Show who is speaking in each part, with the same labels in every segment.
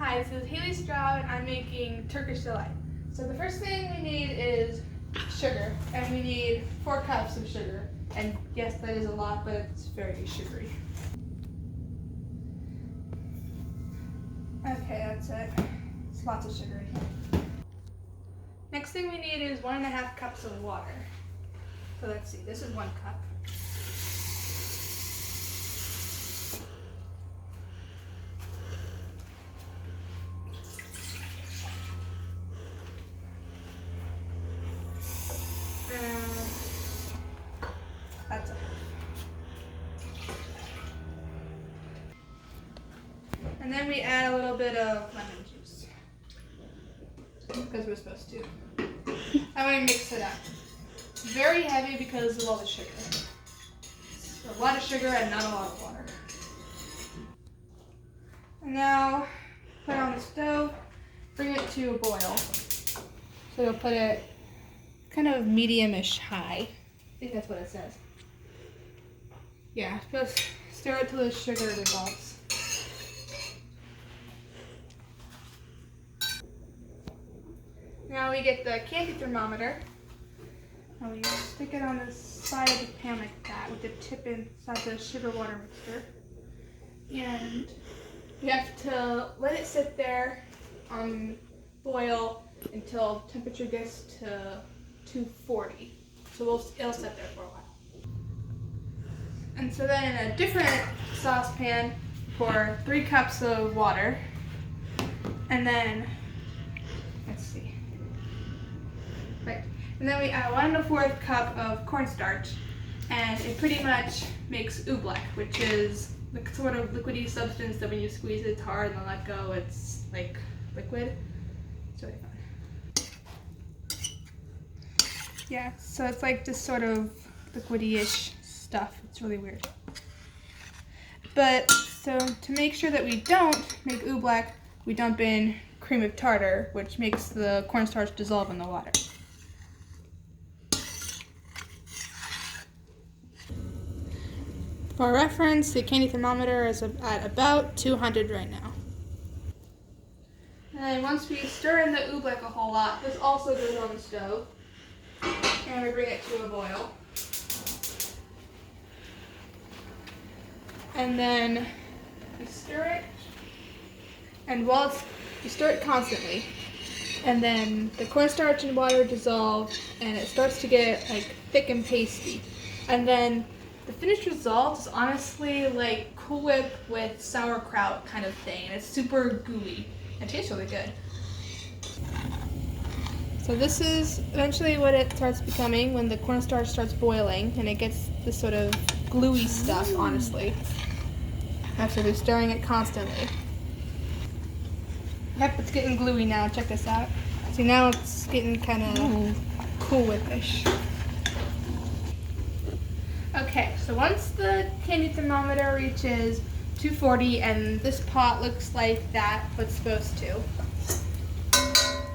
Speaker 1: Hi, this is Haley Stroud and I'm making Turkish Delight. So the first thing we need is sugar, and we need 4 cups of sugar. And yes, that is a lot, but it's very sugary. Okay, that's it. It's lots of sugar in here. Next thing we need is 1.5 cups of water. So let's see, this is 1 cup. That's it. And then we add a little bit of lemon juice, because we're supposed to. I want to mix it up. It's very heavy because of all the sugar. It's a lot of sugar and not a lot of water. And now put it on the stove, bring it to a boil. So you'll put it kind of medium-ish high. I think that's what it says. Yeah, just stir it till the sugar dissolves. Now we get the candy thermometer, and we stick it on the side of the pan like that with the tip inside the sugar water mixture. And you have to let it sit there on boil until temperature gets to 240. So it'll sit there for a while. And so then in a different saucepan, pour 3 cups of water, and then, let's see. Right. And then we add 1 1/4 cup of cornstarch, and it pretty much makes oobleck, which is the sort of liquidy substance that when you squeeze it's hard and then let go, it's like liquid. It's really fun. Yeah, so it's like this sort of liquidy-ish stuff. It's really weird. But so to make sure that we don't make oobleck, we dump in cream of tartar, which makes the cornstarch dissolve in the water. For reference, the candy thermometer is at about 200 right now. And once we stir in the oobleck a whole lot, this also goes on the stove, and we bring it to a boil. And then you stir it, and you stir it constantly, and then the cornstarch and water dissolve, and it starts to get like thick and pasty. And then the finished result is honestly like Cool Whip with sauerkraut kind of thing. It's super gooey and tastes really good. So this is eventually what it starts becoming when the cornstarch starts boiling, and it gets this sort of gluey stuff, honestly. After we're stirring it constantly. Yep, it's getting gluey now. Check this out. See, now it's getting kind of Cool Whip-ish. Okay, so once the candy thermometer reaches 240 and this pot looks like that, what's supposed to.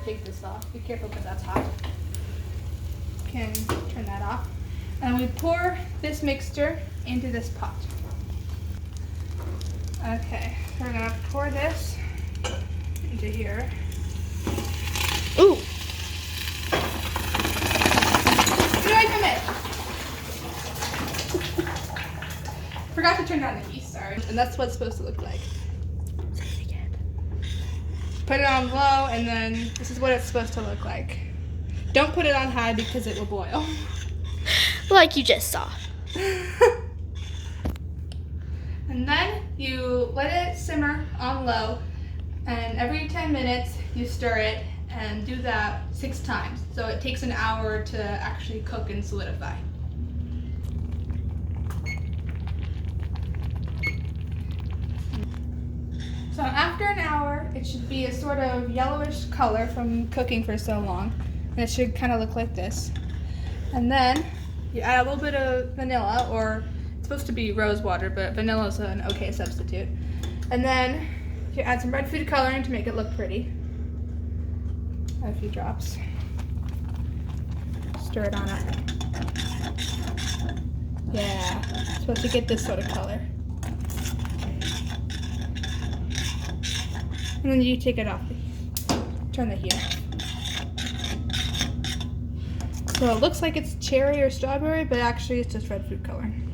Speaker 1: Take this off. Be careful because that's hot. Can turn that off. And we pour this mixture into this pot. Okay, we're gonna pour this into here. Ooh! Where do I come in? Forgot to turn down the heat, sorry. And that's what it's supposed to look like. Say it again. Put it on low, and then this is what it's supposed to look like. Don't put it on high because it will boil.
Speaker 2: Like you just saw.
Speaker 1: And then you let it simmer on low, and every 10 minutes you stir it, and do that 6 times. So it takes an hour to actually cook and solidify. So after an hour, it should be a sort of yellowish color from cooking for so long, and it should kind of look like this. And then you add a little bit of vanilla, or it's supposed to be rose water, but vanilla is an okay substitute. And then you add some red food coloring to make it look pretty. Add a few drops. Stir it on up. Yeah, it's supposed to get this sort of color. And then you take it off. Turn the heat off. So it looks like it's cherry or strawberry, but actually it's just red food coloring.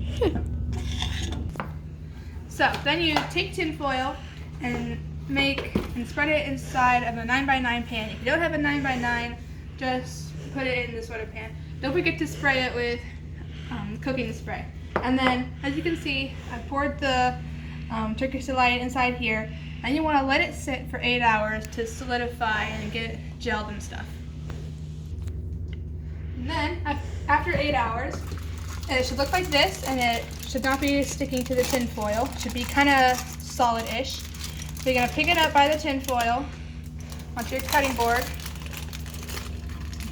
Speaker 1: So then you take tin foil and spread it inside of a 9x9 pan. If you don't have a 9x9, just put it in the soda pan. Don't forget to spray it with cooking spray. And then, as you can see, I poured the Turkish Delight inside here, and you want to let it sit for 8 hours to solidify and get gelled and stuff. And then, after 8 hours, it should look like this, and it should not be sticking to the tin foil. It should be kind of solid-ish. So you're going to pick it up by the tin foil onto your cutting board,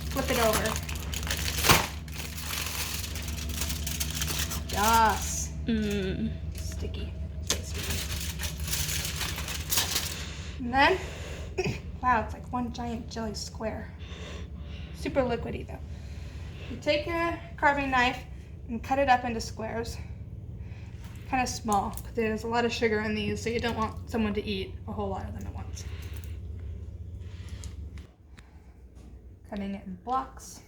Speaker 1: flip it over. Yes. Sticky. And then, wow, it's like one giant jelly square. Super liquidy though. You take your carving knife and cut it up into squares. Kind of small, because there's a lot of sugar in these, so you don't want someone to eat a whole lot of them at once. Cutting it in blocks.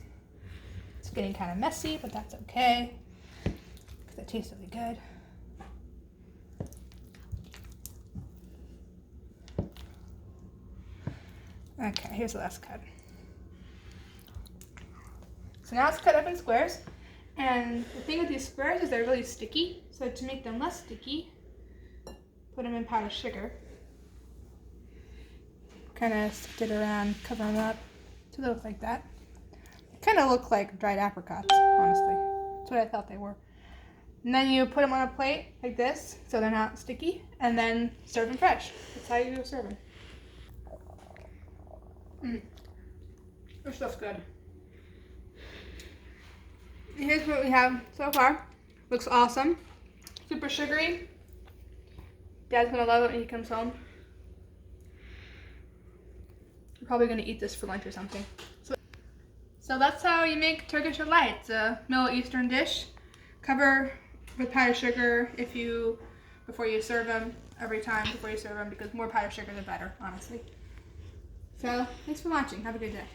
Speaker 1: It's getting kind of messy, but that's okay, because it tastes really good. Okay, here's the last cut. So now it's cut up in squares, and the thing with these squares is they're really sticky, so to make them less sticky, put them in powdered sugar. Kind of sift it around, cover them up, so they look like that. They kind of look like dried apricots, honestly. That's what I thought they were. And then you put them on a plate like this, so they're not sticky, and then serve them fresh. That's how you serve them. This stuff's good. And here's what we have so far. Looks awesome. Super sugary. Dad's gonna love it when he comes home. We're probably gonna eat this for lunch or something. So that's how you make Turkish Delight. It's a Middle Eastern dish. Cover with powdered sugar before you serve them, every time before you serve them, because more powdered sugar the better, honestly. So, thanks for watching. Have a good day.